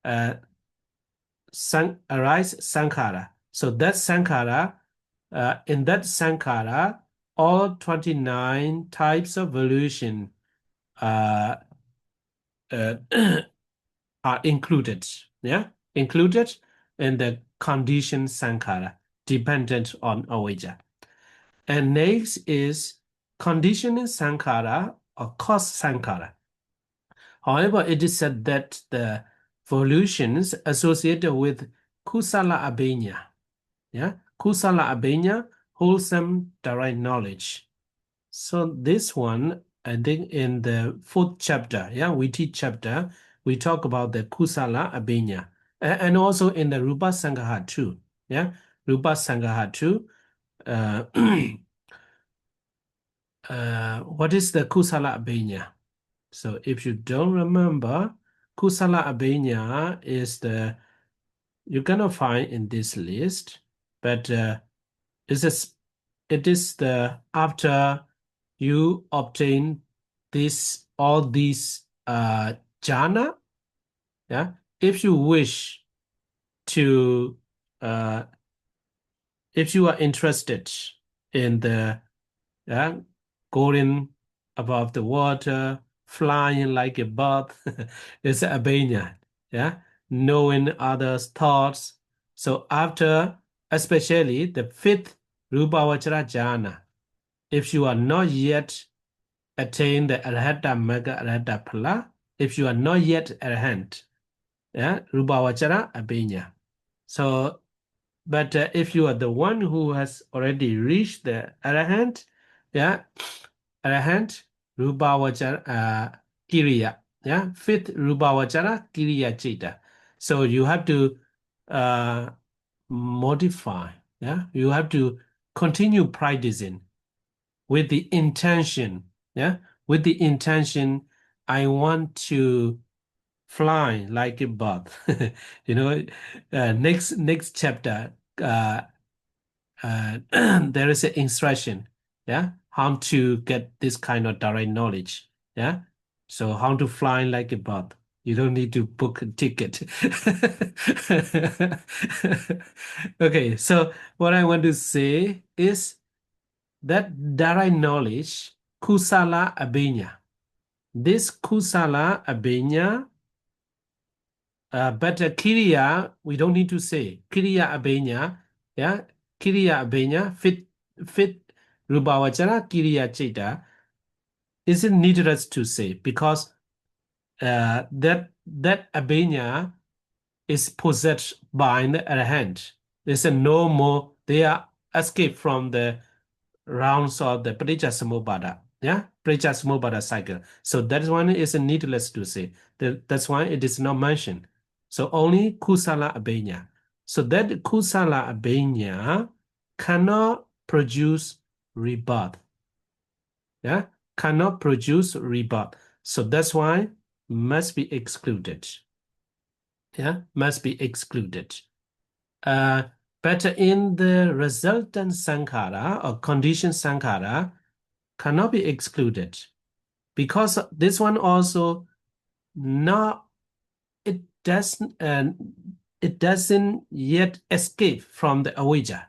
arise saṅkhāra. So that saṅkhāra, in that saṅkhāra, all 29 types of evolution are included. Yeah, included in the condition saṅkhāra, dependent on avijjā. And next is conditioning saṅkhāra or cause saṅkhāra. However, it is said that the evolutions associated with kusala abhiññā, yeah, kusala abhiññā wholesome direct knowledge. So this one, I think in the 4th chapter, we teach chapter, we talk about the kusala abhiññā, and also in the Rupa Sangaha too. Rupa Sangaha too. What is the kusala abhiññā? So if you don't remember, kusala abhiññā is you're gonna find in this list, but it is the after you obtain all these jhana. If you wish to, if you are interested in the going above the water, flying like a bird, it's abhiññā. Knowing others' thoughts. So after, especially the 5th Rupavachara jhana, if you are not yet attained the Arhata Mega Arhata Phala, if you are not yet Arhant, Rupavachara abhiññā. So, but if you are the one who has already reached the Arhant, Arhant, Rupavachara Kiriya, 5th Rupavachara Kiriya Citta. So you have to modify, you have to continue practicing with the intention, with the intention, I want to fly like a bird. Next chapter, there is an instruction, how to get this kind of direct knowledge, so how to fly like a bird. You don't need to book a ticket. Okay, so what I want to say is that direct knowledge, kusala abhiññā. This kusala abhiññā, but kiriya, we don't need to say. Kiriya abhiññā, Kiriya abhiññā, 5th Rupavachara Kiriya Citta, isn't needless to say, because that abhiññā is possessed by the Arahant. There's no more, they are escaped from the rounds of the Paṭiccasamuuppāda, Paṭiccasamuuppāda cycle. So that one is needless to say. That's why it is not mentioned. So only kusala abhiññā. So that kusala abhiññā cannot produce rebirth. Cannot produce rebirth. So that's why must be excluded. Must be excluded. But in the resultant saṅkhāra or condition saṅkhāra cannot be excluded, because this one also it doesn't yet escape from the avijjā.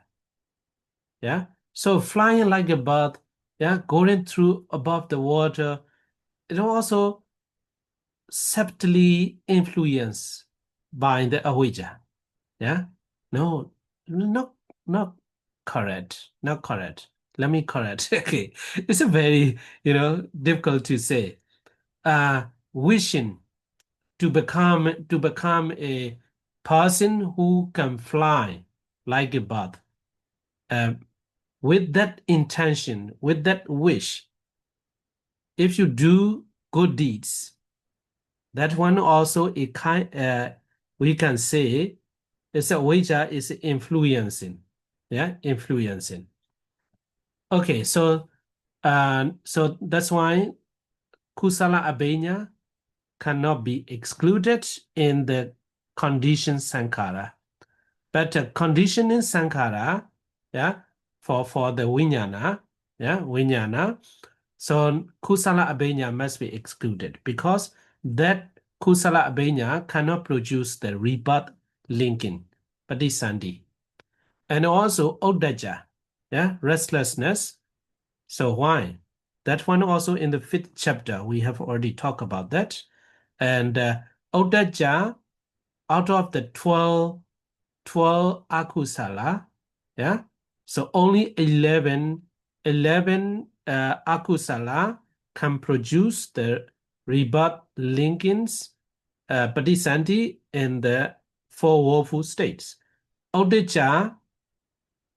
So flying like a bird, going through above the water, it also subtly influenced by the avijjā. No, not correct. Not correct. Let me correct. Okay, it's a very difficult to say. Wishing to become a person who can fly like a bird, with that intention, with that wish, if you do good deeds, that one also we can say it's a avijjā is influencing, influencing. Okay, so that's why kusala abhiññā cannot be excluded in the condition saṅkhāra. But conditioning saṅkhāra, for the viññāṇa, viññāṇa, so kusala abhiññā must be excluded, because that kusala abhiññā cannot produce the rebirth linking, patisandhi. And also uddaja, restlessness. So why? That one also in the 5th chapter, we have already talked about that. And uddaja, out of the 12 akusala, so only 11 akusala can produce the rebirth linkings, patisandhi, in the 4 woeful states. Uddaja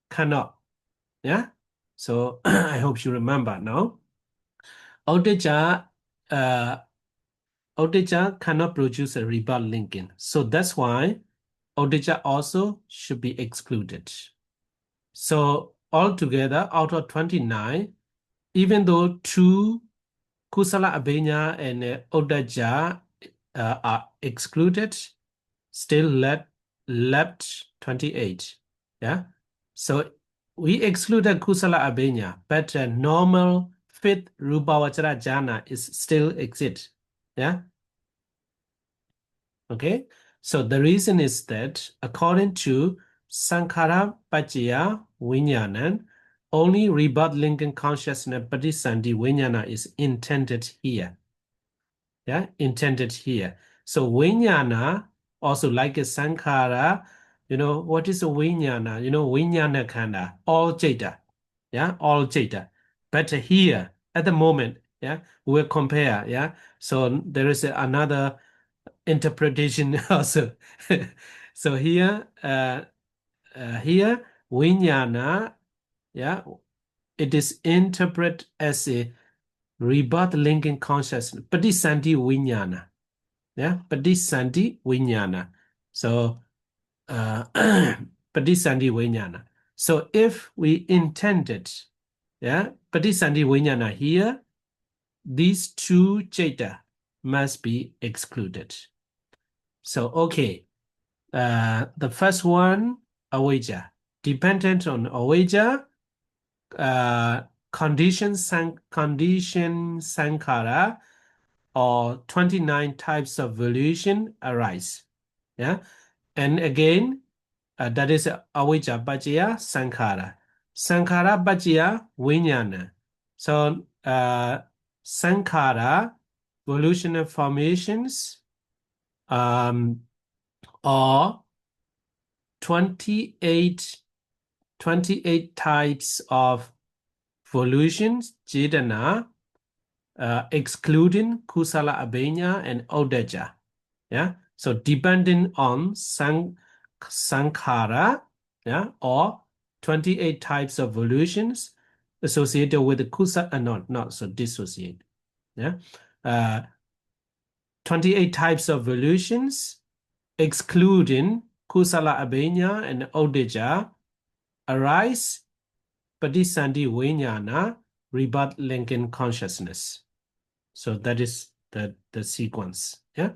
cannot. Yeah. So I hope you remember now. Avijjā, avijjā cannot produce a rebut linking. So that's why avijjā also should be excluded. So altogether, out of 29, even though two kusala avijñā and avijjā are excluded, still left 28. Yeah. So we excluded kusala avijñā, but normal fifth rupavachara jhana is still exist. Yeah. Okay. So the reason is that according to saṅkhāra paccaya viññāṇa, only rebut linking consciousness paṭiccasamuuppāda viññāṇa is intended here. Yeah, intended here. So viññāṇa also like a saṅkhāra, what is a viññāṇa? Viññāṇa khanda, all jeta. Yeah, all jeta. But here at the moment, yeah, we'll compare. Yeah. So there is another interpretation also. So here viññāṇa, yeah, it is interpreted as a rebut linking consciousness, paṭiccasamuuppāda viññāṇa. Yeah, paṭiccasamuuppāda viññāṇa. So paṭiccasamuuppāda viññāṇa. So if we intended, yeah, paṭiccasamuuppāda viññāṇa here, these two jeta must be excluded. So okay, the first one, avijjā, dependent on avijjā, condition saṅkhāra, or 29 types of volition arise. Yeah, and again, that is avijjā paccaya saṅkhāra. Saṅkhāra paccaya viññāṇa. So saṅkhāra, volitional formations, or 28 types of volitions, jhana, excluding kusala avijñā and avijjā. Yeah, so depending on saṅkhāra, yeah, or 28 types of volitions associated with the kusala, not so dissociate. Yeah, 28 types of volitions excluding kusala avijñā and avijjā arise paṭiccasamuuppāda viññāṇa, rebut linking consciousness. So that is the sequence. Yeah.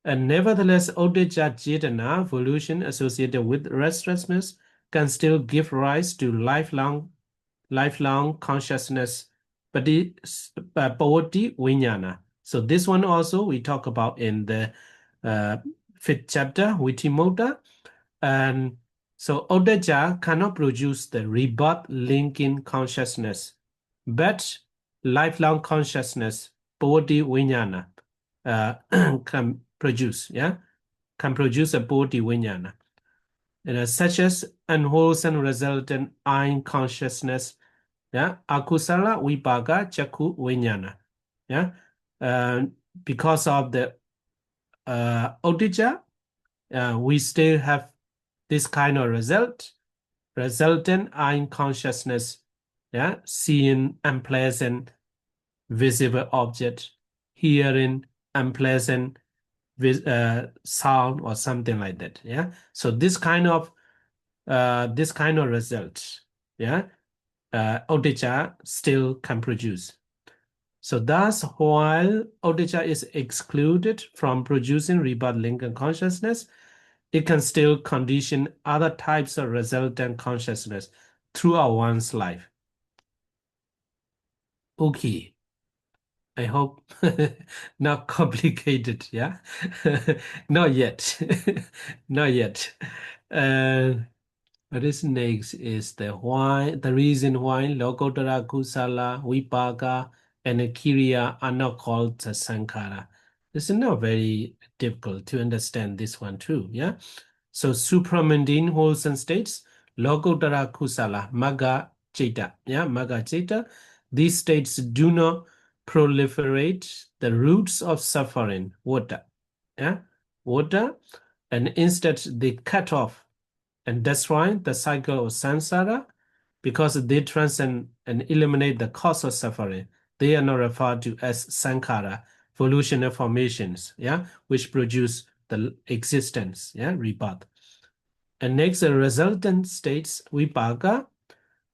And nevertheless, avijjā jhana, volition associated with restlessness, can still give rise to lifelong consciousness, pavati viññāṇa. So this one also we talk about in the 5th chapter, viññāṇa. And so avijjā cannot produce the rebut linking consciousness, but lifelong consciousness, pavati viññāṇa, can produce, yeah, can produce a pavati viññāṇa. Such as unwholesome resultant I consciousness, yeah, akusala vipaka chakku viññāṇa. Yeah, because of the avijjā, we still have this kind of resultant I consciousness, yeah, seeing unpleasant visible object, hearing unpleasant sound or something like that. Yeah, so this kind of result, yeah, avijjā still can produce. So thus, while avijjā is excluded from producing rebut linking consciousness, it can still condition other types of resultant consciousness throughout one's life. Okay. I hope not complicated, yeah? Not yet. Not yet. What is next is the reason why Lokottara, Kusala, Vipaka, and Kiriya are not called the saṅkhāra. This is not very difficult to understand this one too, yeah? So supramundane wholesome states, Lokottara, Kusala, Magga, Citta, yeah? Magga, Citta, these states do not proliferate the roots of suffering, vata, yeah? Vata, and instead they cut off and destroy the cycle of samsara, because they transcend and eliminate the cause of suffering. They are not referred to as saṅkhāra, volitional formations, yeah, which produce the existence, yeah, rebirth. And next, the resultant states, vipaka,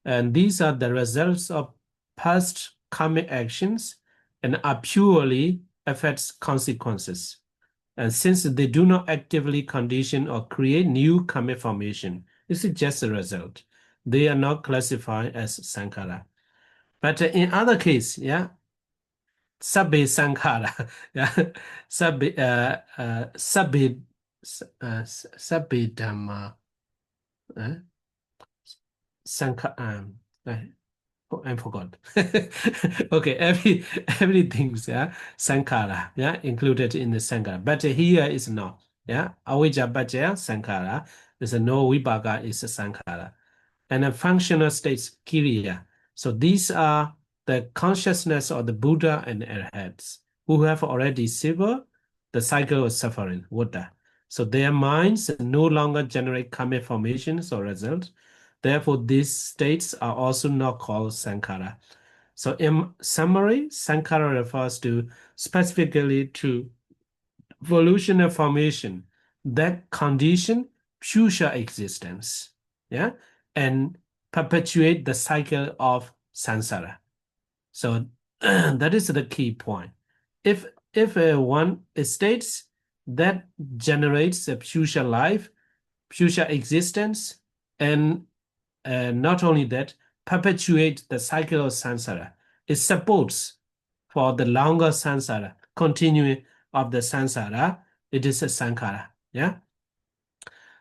and these are the results of past karmic actions and are purely affects consequences. And since they do not actively condition or create new karmic formation, this is just a result. They are not classified as saṅkhāra. But in other case, yeah, sabbe saṅkhāra, yeah, sabbe dhamma, saṅkhāra, I forgot. Okay, everything's yeah, saṅkhāra, yeah, included in the saṅkhāra. But here is not. Yeah, avijjā paccaya saṅkhāra. There's a no vipaka is a saṅkhāra. And a functional states kiriya. So these are the consciousness of the Buddha and arhats who have already severed the cycle of suffering, Buddha. So their minds no longer generate karmic formations or results. Therefore, these states are also not called saṅkhāra. So in summary, saṅkhāra refers to specifically to volitional formation that condition future existence, yeah, and perpetuate the cycle of samsara. So that is the key point. If one states that generates a future life, future existence, and not only that, perpetuate the cycle of samsara, it supports for the longer samsara, continuing of the samsara, it is a saṅkhāra. Yeah.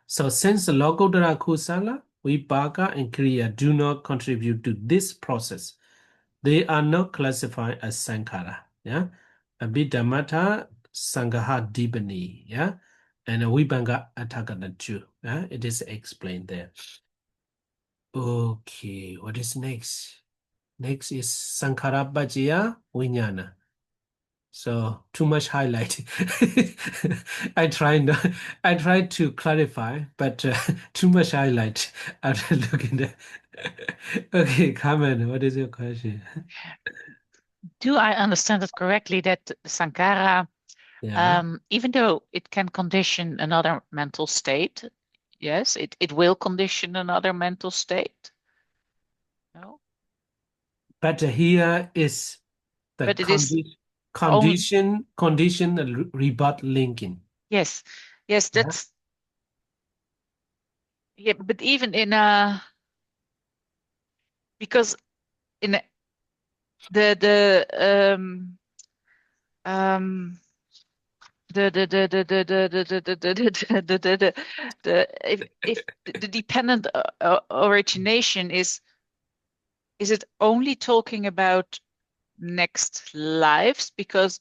So since the Lokottara Kusala, Vipaka, and Kriya do not contribute to this process, they are not classified as saṅkhāra. Yeah. Abhidhammattha Sangaha Dibani. Yeah. And Vibhanga Athagana too. Yeah. It is explained there. Okay. What is next? Next is saṅkhāra paccaya viññāṇa. So too much highlight. I try to clarify, but too much highlight after looking at. Okay, Carmen, what is your question? Do I understand it correctly that saṅkhāra, Yeah, even though it can condition another mental state, yes, it will condition another mental state? No? but here is the But it is only, condition rebut linking. yes, yes, Yeah. that's, yeah, but even in because in the um if the dependent origination is it only talking about next lives? Because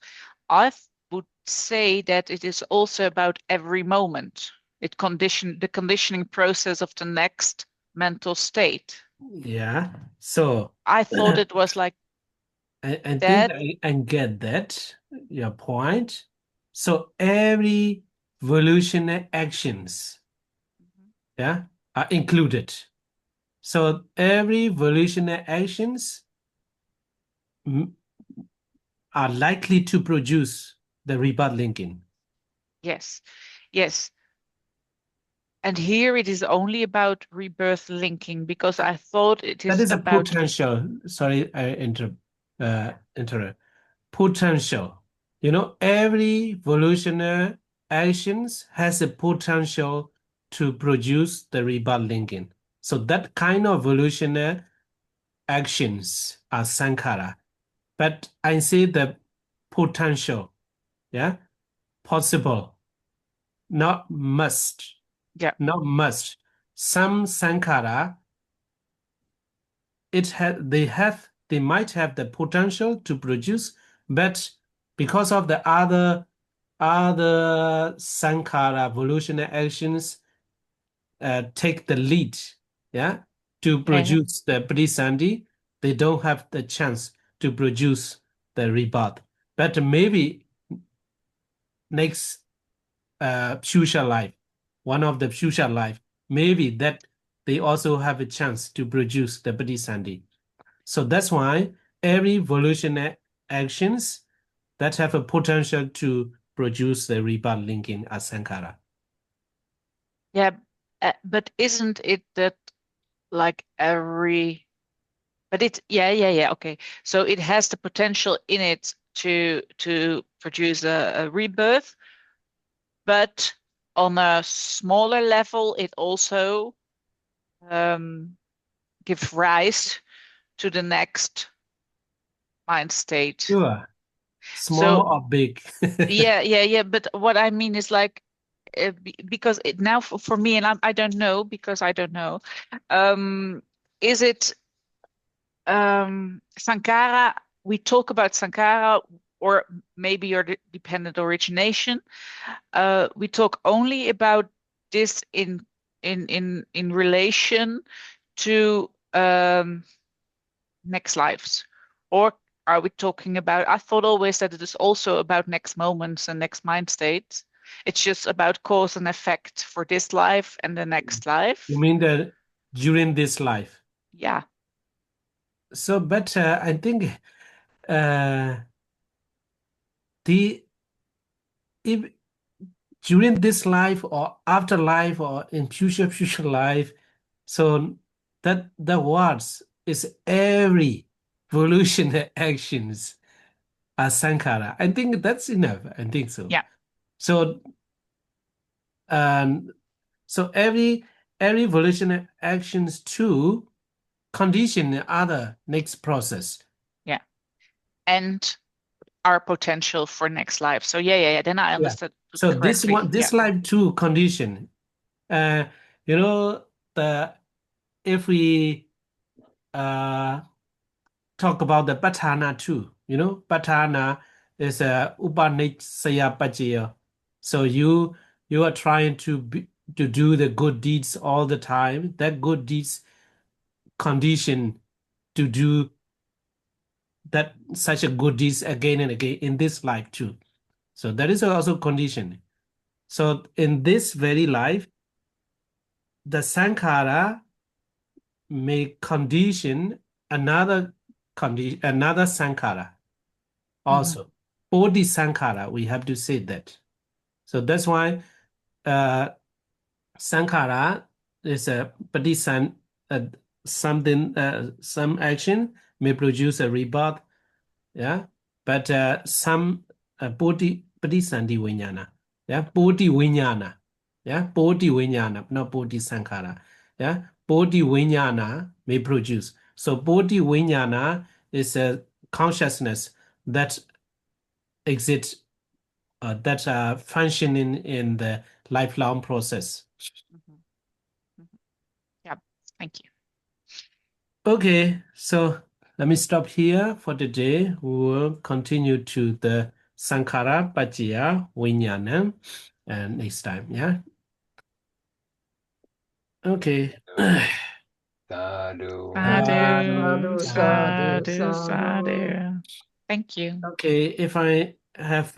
I would say that it is also about every moment. The conditioning process of the next mental state. Yeah. So I thought it was like I think that. I get that, your point. So every evolutionary actions, yeah, are included. So every evolutionary actions are likely to produce the rebut linking. Yes, yes. And here it is only about rebirth linking, because I thought it That is is a about, potential. Sorry, I interrupt. Potential. You know, every evolutionary actions has a potential to produce the rebut linking. So that kind of evolutionary actions are saṅkhāra. But I say the potential, yeah, possible, not must, yeah, not must. Some saṅkhāra, they might have the potential to produce, but because of the other saṅkhāra evolutionary actions take the lead, yeah, to yeah, produce the Pradisandhi, they don't have the chance to produce the rebirth. But maybe next future life, one of the future life, maybe that they also have a chance to produce the Paṭiccasamuppāda. So that's why every volitional actions that have a potential to produce the rebirth linking as saṅkhāra. Yeah, but isn't it that like every, but it, yeah, okay. So it has the potential in it to produce a rebirth, but on a smaller level, it also gives rise to the next mind state. Sure. Small So or big. yeah. But what I mean is like, because it now for me, and I don't know because I don't know, is it saṅkhāra? We talk about saṅkhāra or maybe your dependent origination. We talk only about this in relation to next lives, or are we talking about? I thought always that it is also about next moments and next mind states. It's just about cause and effect for this life and the next life. You mean that during this life? Yeah. So, but I think the if during this life or after life or in future life, so that the words is every evolutionary actions are saṅkhāra. I think that's enough. I think so. Yeah. So so every evolutionary actions to condition the other next process. Yeah. And our potential for next life. So yeah. Then I understood So this correctly. one, this Yeah. life too condition. You know, if we talk about the Paṭṭhana too, you know, Paṭṭhana is a upanitsaya pacaya. So you are trying to do the good deeds all the time. That good deeds condition to do that such a good deeds again and again in this life too. So that is also condition. So in this very life, the saṅkhāra may condition another saṅkhāra also. Bodhi saṅkhāra, we have to say that. So that's why saṅkhāra is a Paṭiccasamuppāda, something, some action may produce a rebirth, yeah. But some Paṭiccasamuppāda viññāṇa, yeah, Bodhi viññāṇa, yeah, Bodhi viññāṇa, not Bodhi saṅkhāra, yeah, Bodhi viññāṇa may produce. So Bodhi viññāṇa is a consciousness that exists, that are functioning in the lifelong process. Yeah. Thank you. Okay, so let me stop here for today. We will continue to the saṅkhāra, paccaya, viññāṇa, and next time. Yeah. Okay. Sadhu. Sadhu, Sadhu, sadhu, sadhu. Thank you. Okay, if I have